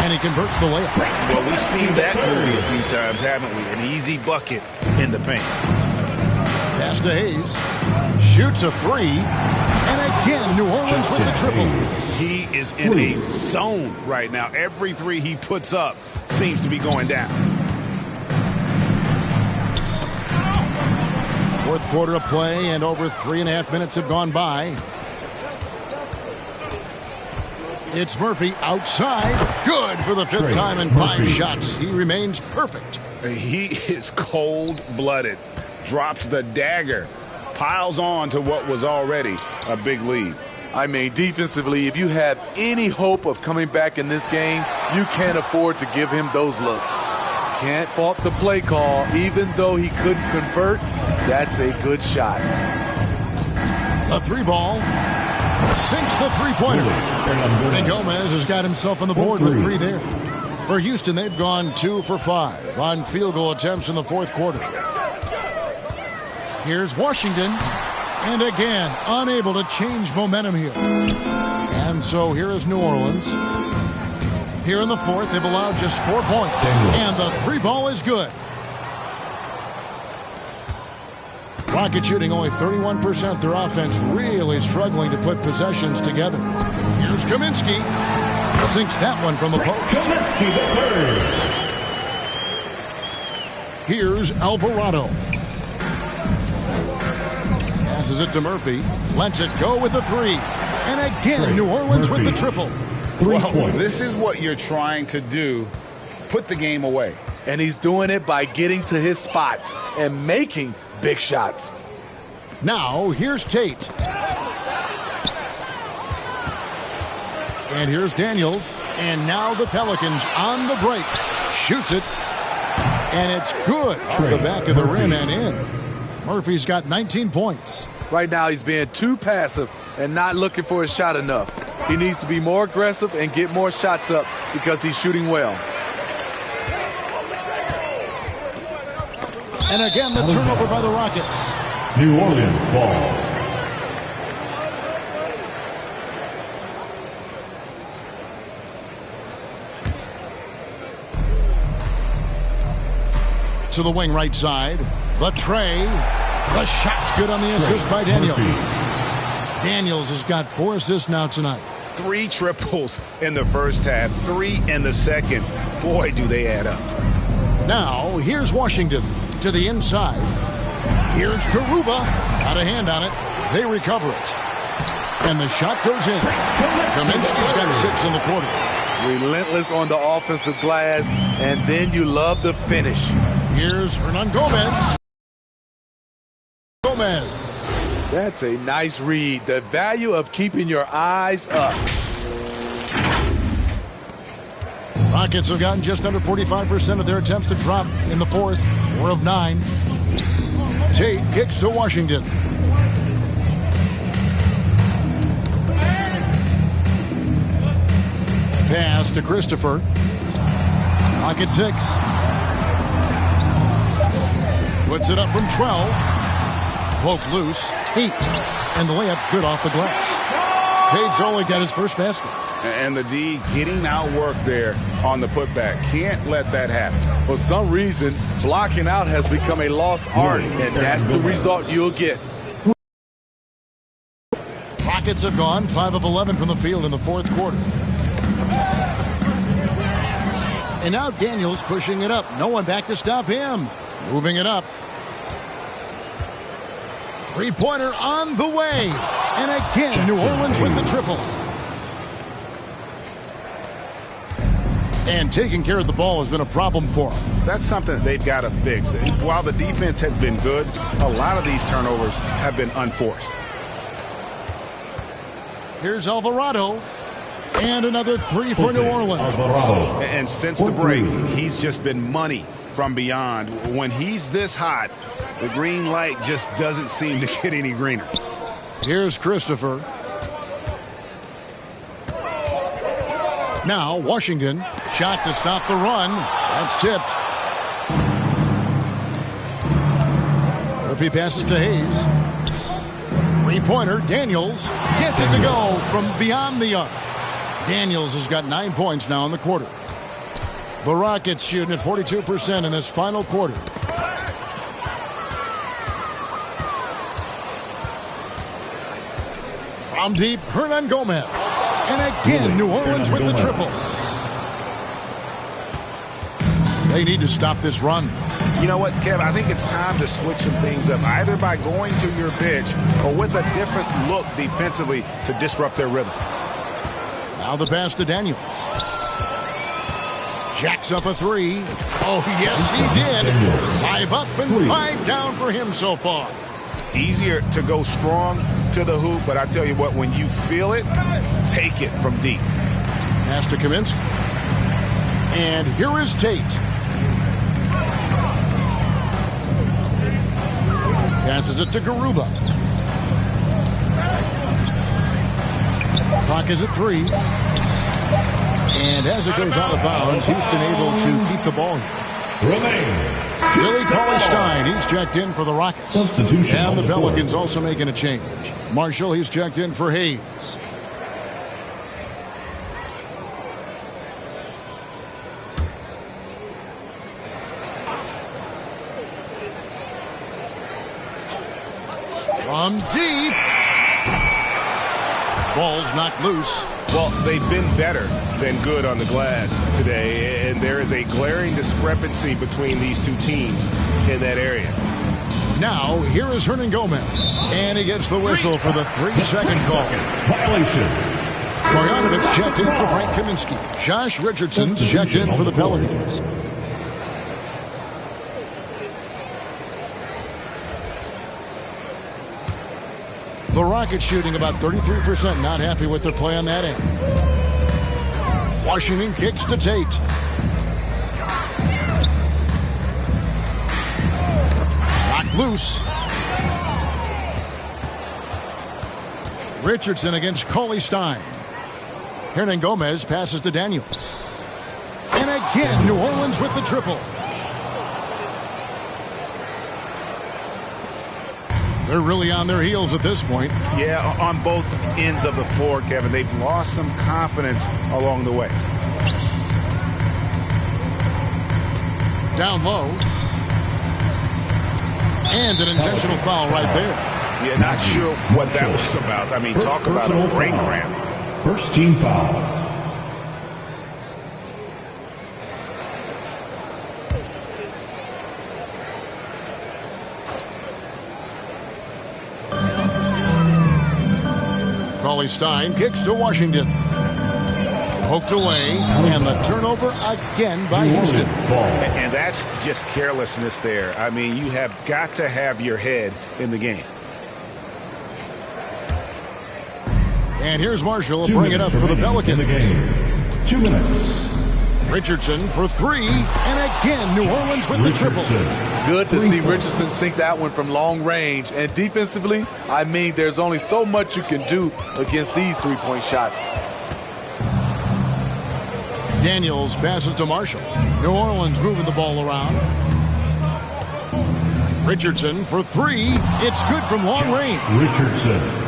And he converts the layup. Well, we've seen that movie a few times, haven't we? An easy bucket in the paint. Pass to Hayes. Shoots a three. And again, New Orleans with the triple. He is in a zone right now. Every three he puts up seems to be going down. Fourth quarter of play, and over 3.5 minutes have gone by. It's Murphy outside. Good for the 5th time in 5 shots. He remains perfect. He is cold-blooded. Drops the dagger. Piles on to what was already a big lead. I mean, defensively, if you have any hope of coming back in this game, you can't afford to give him those looks. Can't fault the play call. Even though he couldn't convert, that's a good shot. The 3 ball. Sinks the three-pointer. And Gomez has got himself on the board with 3 there. For Houston, they've gone 2 for 5 on field goal attempts in the fourth quarter. Here's Washington. And again, unable to change momentum here. And so here is New Orleans. Here in the fourth, they've allowed just 4 points. And the 3 ball is good. Rocket shooting only 31%. Their offense really struggling to put possessions together. Here's Kaminsky. Sinks that one from the post. Kaminsky the third. Here's Alvarado. Passes it to Murphy. Lets it go with the 3. And again, New Orleans with the triple. Well, this is what you're trying to do. Put the game away. And he's doing it by getting to his spots and making big shots. Now, here's Tate. And here's Daniels. And now the Pelicans on the break. Shoots it. And it's good off the back of the rim and in. Murphy's got 19 points. Right now, he's being too passive and not looking for his shot enough. He needs to be more aggressive and get more shots up because he's shooting well. And again, the turnover by the Rockets. New Orleans ball. To the wing right side. The tray. The shot's good on the assist by Daniels. Daniels has got 4 assists now tonight. 3 triples in the first half, 3 in the second. Boy, do they add up. Now, here's Washington to the inside. Here's Garuba. Got a hand on it. They recover it. And the shot goes in. Kaminsky's got 6 in the quarter. Relentless on the offensive glass, and then you love the finish. Here's Hernan Gomez. Gomez. That's a nice read. The value of keeping your eyes up. Rockets have gotten just under 45% of their attempts to drop in the fourth. 4 of 9. Tate kicks to Washington. Pass to Christopher. Rocket 6. Puts it up from 12. Poke loose. Tate. And the layup's good off the glass. Tate's only got his first basket. And the D getting outworked there on the putback. Can't let that happen. For some reason, blocking out has become a lost art, and that's the result you'll get. Rockets have gone 5 of 11 from the field in the fourth quarter. And now Daniels pushing it up. No one back to stop him. Moving it up. Three-pointer on the way. And again, New Orleans with the triple. And taking care of the ball has been a problem for them. That's something they've got to fix. While the defense has been good, a lot of these turnovers have been unforced. Here's Alvarado. And another three for New Orleans. And since the break, he's just been money from beyond. When he's this hot, the green light just doesn't seem to get any greener. Here's Christopher. Now Washington. Shot to stop the run. That's tipped. Murphy passes to Hayes. Three-pointer. Daniels gets it to go from beyond the arc. Daniels has got 9 points now in the quarter. The Rockets shooting at 42% in this final quarter. From deep, Hernan Gomez. And again, New Orleans with the triple. They need to stop this run. You know what, Kev? I think it's time to switch some things up, either by going to your bench or with a different look defensively to disrupt their rhythm. Now the pass to Daniels. Jacks up a three. Oh, yes, he did. 5 up and 5 down for him so far. Easier to go strong to the hoop, but I tell you what, when you feel it, take it from deep. Pass to Kaminsky. And here is Tate. Passes it to Garuba. Clock is at 3. And as it goes out of bounds, Houston able to keep the ball here. Billy Cauley-Stein, he's checked in for the Rockets. And the Pelicans also making a change. Marshall, he's checked in for Hayes. From deep. Ball's knocked loose. Well, they've been better than good on the glass today, and there is a glaring discrepancy between these two teams in that area. Now, here is Hernan Gomez, and he gets the whistle for the 3-second call. Violation. Marjanovic checked in for Frank Kaminsky. Josh Richardson's checked in for the Pelicans. The Rockets shooting about 33%, not happy with their play on that end. Washington kicks to Tate. Knocked loose. Richardson against Cauley-Stein. Hernan Gomez passes to Daniels. And again, New Orleans with the triple. They're really on their heels at this point. Yeah, on both ends of the floor, Kevin. They've lost some confidence along the way. Down low. And an intentional foul right there. Yeah, not sure what that was about. I mean, talk about a brain cramp. First team foul. Cauley-Stein kicks to Washington. Poked away, and the turnover again by Houston. And that's just carelessness there. I mean, you have got to have your head in the game. And here's Marshall to bring it up for the Pelicans. 2 minutes. Richardson for 3, and again, New Orleans with the triple. Good to see Richardson sink that one from long range. And defensively, I mean, there's only so much you can do against these three-point shots. Daniels passes to Marshall. New Orleans moving the ball around. Richardson for 3. It's good from long range.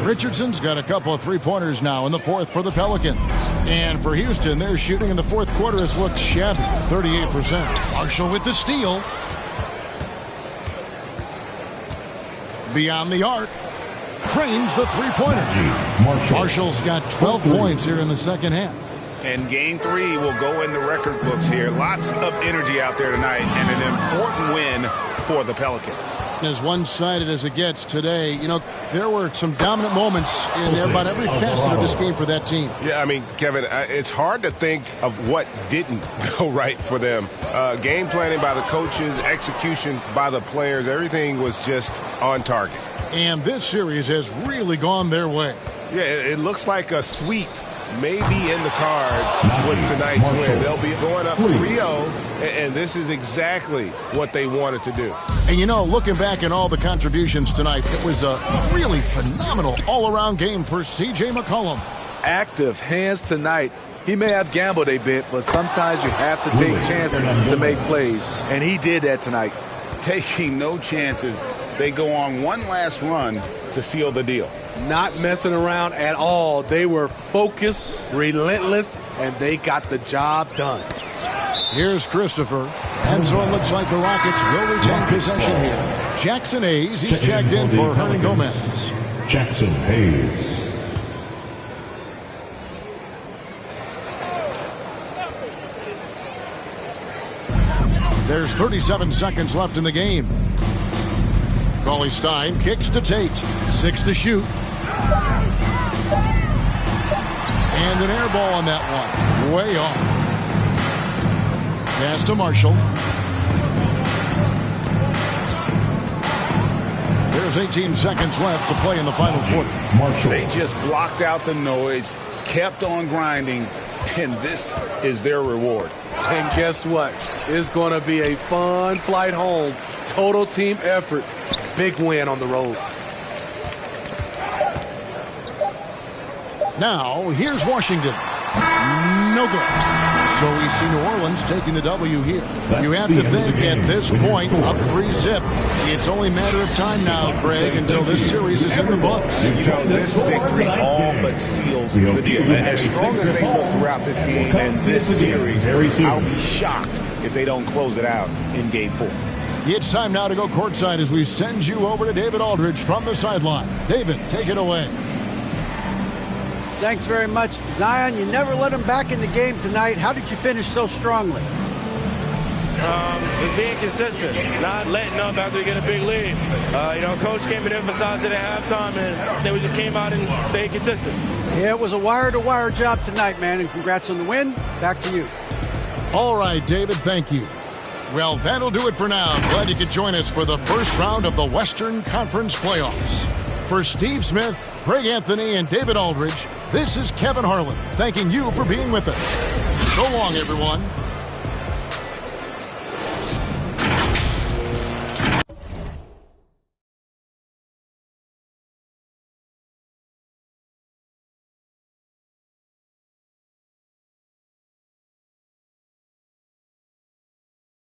Richardson's got a couple of three-pointers now in the fourth for the Pelicans. And for Houston, their shooting in the fourth quarter has looked shabby, 38%. Marshall with the steal. Beyond the arc. Trains the three-pointer. Marshall's got 12 points here in the second half. And Game 3 will go in the record books here. Lots of energy out there tonight, and an important win for the Pelicans. As one-sided as it gets today, you know, there were some dominant moments in about every facet of this game for that team. Yeah, I mean, Kevin, it's hard to think of what didn't go right for them. Game planning by the coaches, execution by the players, everything was just on target. And this series has really gone their way. Yeah, it looks like a sweep may be in the cards with tonight's win. They'll be going up 3-0, and this is exactly what they wanted to do. And, you know, looking back at all the contributions tonight, it was a really phenomenal all-around game for C.J. McCollum. Active hands tonight. He may have gambled a bit, but sometimes you have to take chances to make plays, and he did that tonight. Taking no chances, they go on one last run to seal the deal. Not messing around at all. They were focused, relentless, and they got the job done. Here's Christopher. And so it looks like the Rockets will retain possession here. Jackson Hayes, he's checked in for Hernan Gomez. Jackson Hayes. There's 37 seconds left in the game. Cauley Stein kicks to Tate. 6 to shoot. And an air ball on that one. Way off. Pass to Marshall. There's 18 seconds left to play in the final quarter. Marshall. They just blocked out the noise, kept on grinding, and this is their reward. And guess what? It's going to be a fun flight home. Total team effort. Big win on the road. Now, here's Washington. No good. So we see New Orleans taking the W here. You have to think at this point, up 3-zip. It's only a matter of time now, Greg, until this series is in the books. You know, this victory all but seals the deal. As strong as they look throughout this game and this series, I'll be shocked if they don't close it out in Game 4. It's time now to go courtside as we send you over to David Aldridge from the sideline. David, take it away. Thanks very much. Zion, you never let him back in the game tonight. How did you finish so strongly? Just being consistent, not letting up after we get a big lead. Coach came and emphasized it at halftime, and then we just came out and stayed consistent. Yeah, it was a wire-to-wire job tonight, man, and congrats on the win. Back to you. All right, David, thank you. Well, that'll do it for now. Glad you could join us for the first round of the Western Conference Playoffs. For Steve Smith, Greg Anthony, and David Aldridge, this is Kevin Harlan thanking you for being with us. So long, everyone.